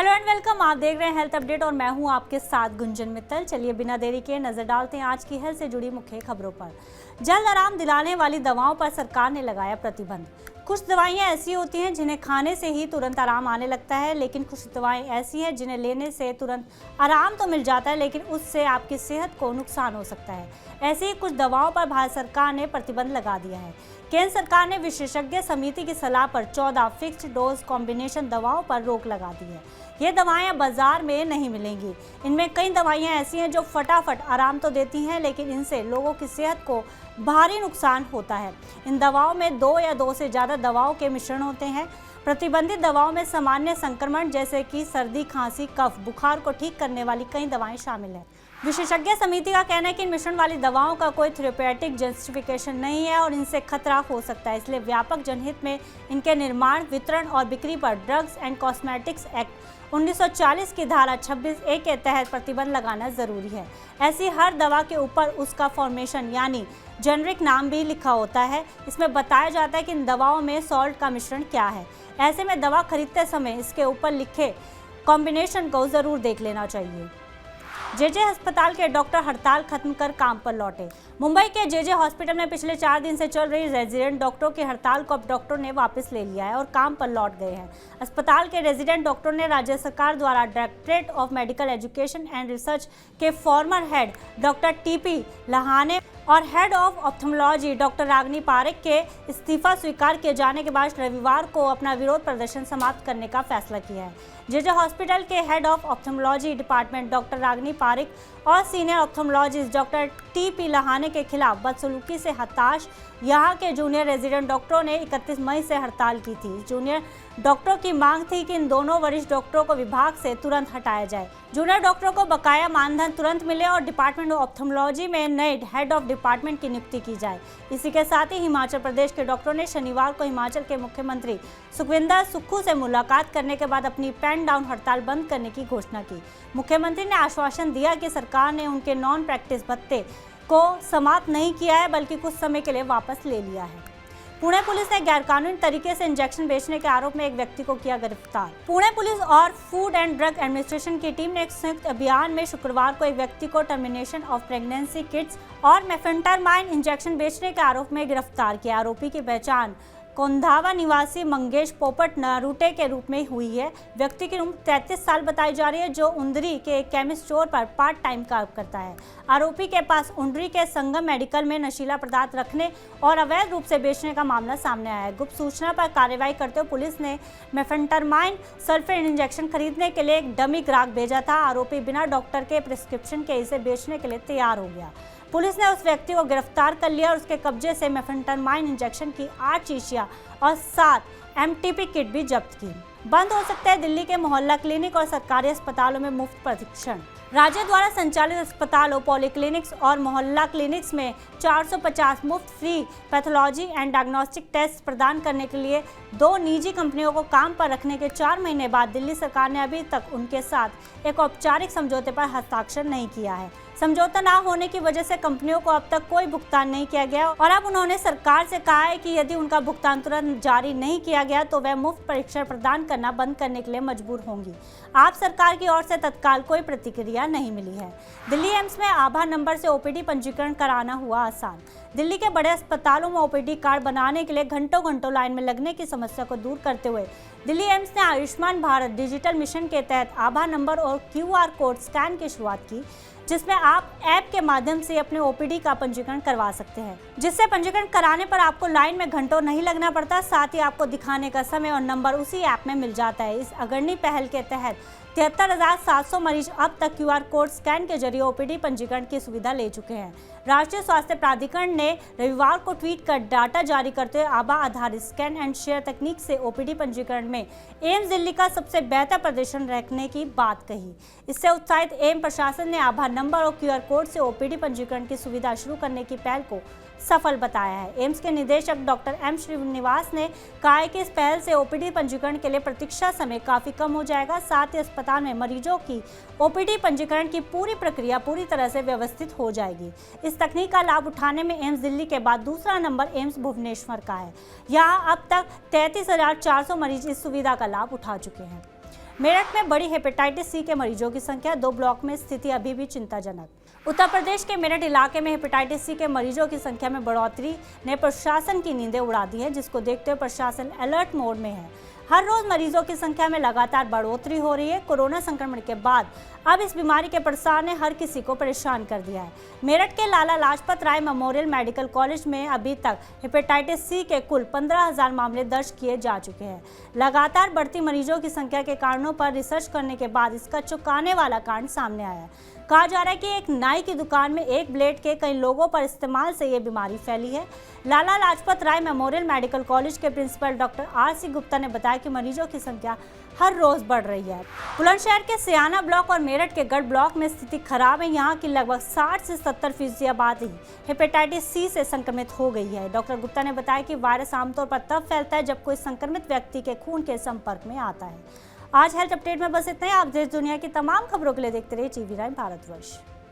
Hello and welcome. आप देख रहे हैं हेल्थ अपडेट और मैं हूं आपके साथ गुंजन मित्तल। चलिए बिना देरी के नजर डालते हैं आज की हेल्थ से जुड़ी मुख्य खबरों पर। जल्द आराम दिलाने वाली दवाओं पर सरकार ने लगाया प्रतिबंध। कुछ दवाइयां ऐसी होती हैं जिन्हें खाने से ही तुरंत आराम आने लगता है, लेकिन कुछ दवाएं ऐसी हैं जिन्हें लेने से तुरंत आराम तो मिल जाता है, लेकिन उससे आपकी सेहत को नुकसान हो सकता है। ऐसी ही कुछ दवाओं पर भारत सरकार ने प्रतिबंध लगा दिया है। केंद्र सरकार ने विशेषज्ञ समिति की सलाह पर 14 फिक्स्ड डोज कॉम्बिनेशन दवाओं पर रोक लगा दी है। ये दवाएं बाजार में नहीं मिलेंगी। इनमें कई दवाइयां ऐसी हैं जो फटाफट आराम तो देती हैं, लेकिन इनसे लोगों की सेहत को भारी नुकसान होता है। इन दवाओं में 2 या 2 से ज़्यादा दवाओं के मिश्रण होते हैं। प्रतिबंधित दवाओं में सामान्य संक्रमण जैसे कि सर्दी, खांसी, कफ, बुखार को ठीक करने वाली कई दवाएं शामिल हैं। विशेषज्ञ समिति का कहना है कि इन मिश्रण वाली दवाओं का कोई थेरेप्यूटिक जस्टिफिकेशन नहीं है और इनसे खतरा हो सकता है, इसलिए व्यापक जनहित में इनके निर्माण, वितरण और बिक्री पर ड्रग्स एंड कॉस्मेटिक्स एक्ट 1940 की धारा 26A के तहत प्रतिबंध लगाना जरूरी है। ऐसी हर दवा के ऊपर उसका फॉर्मेशन यानी जेनरिक नाम भी लिखा होता है। इसमें बताया जाता है कि इन दवाओं में सॉल्ट का मिश्रण क्या है। ऐसे में दवा खरीदते समय इसके ऊपर लिखे कॉम्बिनेशन को जरूर देख लेना चाहिए। जेजे अस्पताल के डॉक्टर हड़ताल खत्म कर काम पर लौटे। मुंबई के जेजे हॉस्पिटल में पिछले 4 दिन से चल रही रेजिडेंट डॉक्टरों की हड़ताल को अब डॉक्टरों ने वापस ले लिया है और काम पर लौट गए हैं। अस्पताल के रेजिडेंट डॉक्टरों ने राज्य सरकार द्वारा directorate of medical education and research के former head doctor TP Lahane और head of ophthalmology doctor Ragini Parekh के इस्तीफा स्वीकार किए जाने के बाद रविवार को अपना विरोध प्रदर्शन समाप्त करने का फैसला किया है। जेजे हॉस्पिटल के head of ophthalmology department doctor Ragini Parekh और senior ophthalmologist doctor TP Lahane के खिलाफ बदसलूकी से हताश यहां के जूनियर रेजिडेंट डॉक्टरों ने 31 मई से हड़ताल की थी। जूनियर डॉक्टरों की मांग थी कि इन दोनों वरिष्ठ डॉक्टरों को विभाग से तुरंत हटाया जाए, जूनियर डॉक्टरों को बकाया मानधन तुरंत मिले और डिपार्टमेंट ऑफ ऑप्थेमोलॉजी में नए हेड ऑफ डिपार्टमेंट की नियुक्ति की जाए। इसी के साथ ही हिमाचल प्रदेश के डॉक्टरों ने शनिवार को हिमाचल के मुख्यमंत्री सुखविंदर सुक्खू से मुलाकात करने के बाद अपनी पेन डाउन हड़ताल बंद करने की घोषणा की। मुख्यमंत्री ने आश्वासन दिया कि सरकार ने उनके नॉन प्रैक्टिस भत्ते को समाप्त नहीं किया है, बल्कि कुछ समय के लिए वापस ले लिया है। पुणे पुलिस ने गैरकानूनी तरीके से इंजेक्शन बेचने के आरोप में एक व्यक्ति को किया गिरफ्तार। पुणे पुलिस और फूड एंड ड्रग एडमिनिस्ट्रेशन की टीम ने एक संयुक्त अभियान में शुक्रवार को एक व्यक्ति को टर्मिनेशन ऑफ प्रेगनेंसी किट्स और मेफेंटरमाइन इंजेक्शन बेचने के आरोप में गिरफ्तार किया। आरोपी की पहचान कोंधावा निवासी मंगेश पोपट नारुटे के रूप में हुई है। व्यक्ति की उम्र 33 साल बताई जा रही है, जो उंदरी के एक केमिस्ट स्टोर पर पार्ट टाइम काम करता है। आरोपी के पास उंडरी के संगम मेडिकल में नशीला पदार्थ रखने और अवैध रूप से बेचने का मामला सामने आया है। गुप्त सूचना पर कार्रवाई करते हुए पुलिस ने मेफेंटरमाइन सल्फेट इंजेक्शन खरीदने के लिए एक डमी ग्राहक भेजा था। आरोपी बिना डॉक्टर के प्रिस्क्रिप्शन के इसे बेचने के लिए तैयार हो गया। पुलिस ने उस व्यक्ति को गिरफ्तार कर लिया और उसके कब्जे से मेफेंटरमाइन इंजेक्शन की 8 शीशियां और 7 MTP किट भी जब्त की। बंद हो सकते हैं दिल्ली के मोहल्ला क्लिनिक और सरकारी अस्पतालों में मुफ्त परीक्षण। राज्य द्वारा संचालित अस्पतालों, पॉलीक्लिनिक्स और मोहल्ला क्लिनिक्स में 450 मुफ्त free pathology and diagnostic test प्रदान करने के लिए 2 निजी कंपनियों को काम पर रखने के 4 महीने बाद दिल्ली सरकार ने अभी तक उनके साथ एक औपचारिक समझौते पर हस्ताक्षर नहीं किया है। समझौता ना होने की वजह से कंपनियों को अब तक कोई भुगतान नहीं किया गया और अब उन्होंने सरकार से कहा है कि यदि उनका भुगतान तुरंत जारी नहीं किया गया तो वह मुफ्त परीक्षण प्रदान करना बंद करने के लिए मजबूर होंगी। आप सरकार की ओर से तत्काल कोई प्रतिक्रिया नहीं मिली है। दिल्ली एम्स में आधार नंबर से OPD पंजीकरण कराना हुआ आसान। दिल्ली के बड़े अस्पतालों में OPD कार्ड बनाने के लिए घंटों घंटों लाइन में लगने की समस्या को दूर करते हुए दिल्ली एम्स ने आयुष्मान भारत डिजिटल मिशन के तहत आधार नंबर और QR कोड स्कैन की शुरुआत की, जिसमें आप ऐप के माध्यम से अपने OPD का पंजीकरण करवा सकते हैं, जिससे पंजीकरण कराने पर आपको लाइन में घंटों नहीं लगना पड़ता। साथ ही आपको दिखाने का समय और नंबर उसी ऐप में मिल जाता है। इस अग्रणी पहल के तहत 73,700 मरीज अब तक QR कोड स्कैन के जरिए OPD पंजीकरण की सुविधा ले चुके हैं। राष्ट्रीय स्वास्थ्य प्राधिकरण ने रविवार को ट्वीट कर डाटा जारी करते हुए आभा आधारित स्कैन एंड शेयर तकनीक से OPD पंजीकरण में एम्स दिल्ली का सबसे बेहतर प्रदर्शन रखने की बात कही। इससे उत्साहित एम्स प्रशासन ने आधार नंबर और QR कोड से OPD पंजीकरण की सुविधा शुरू करने की पहल को सफल बताया है। एम्स के निदेशक डॉक्टर M श्रीनिवास ने कहा है कि इस पहल से OPD पंजीकरण के लिए प्रतीक्षा समय काफी कम हो जाएगा। साथ ही अस्पताल में मरीजों की OPD पंजीकरण की पूरी प्रक्रिया पूरी तरह से व्यवस्थित हो जाएगी। इस तकनीक का लाभ उठाने में एम्स दिल्ली के बाद दूसरा नंबर एम्स भुवनेश्वर का है। यहाँ अब तक 33,400 मरीज इस सुविधा का लाभ उठा चुके हैं। मेरठ में बढ़ी हेपेटाइटिस सी के मरीजों की संख्या, 2 ब्लॉक में स्थिति अभी भी चिंताजनक। उत्तर प्रदेश के मेरठ इलाके में हेपेटाइटिस सी के मरीजों की संख्या में बढ़ोतरी ने प्रशासन की नींदें उड़ा दी है, जिसको देखते हुए प्रशासन अलर्ट मोड में है। हर रोज मरीजों की संख्या में लगातार बढ़ोतरी हो रही है। कोरोना संक्रमण के बाद अब इस बीमारी के प्रसार ने हर किसी को परेशान कर दिया है। मेरठ के Lala Lajpat Rai memorial medical college में अभी तक हेपेटाइटिस सी के कुल 15,000 मामले दर्ज किए जा चुके हैं। लगातार बढ़ती मरीजों की संख्या के कारणों पर रिसर्च करने के बाद इसका चौंकाने वाला कारण सामने आया है। कहा जा रहा है कि एक नाई की दुकान में एक ब्लेड के कई लोगों पर इस्तेमाल से ये बीमारी फैली है। Lala Lajpat Rai memorial medical college के प्रिंसिपल डॉक्टर RC गुप्ता ने बताया कि मरीजों की संख्या हर रोज बढ़ रही है। बुलंदशहर के सियाना ब्लॉक और मेरठ के गढ़ ब्लॉक में स्थिति खराब है। यहाँ की लगभग 60 से 70% आबादी हेपेटाइटिस सी से संक्रमित हो गई है। डॉक्टर गुप्ता ने बताया कि वायरस आमतौर पर तब फैलता है जब कोई संक्रमित व्यक्ति के खून के संपर्क में आता है। आज हेल्थ अपडेट में बस इतना ही। आप देश दुनिया की तमाम खबरों के लिए देखते रहिए TV9 भारतवर्ष।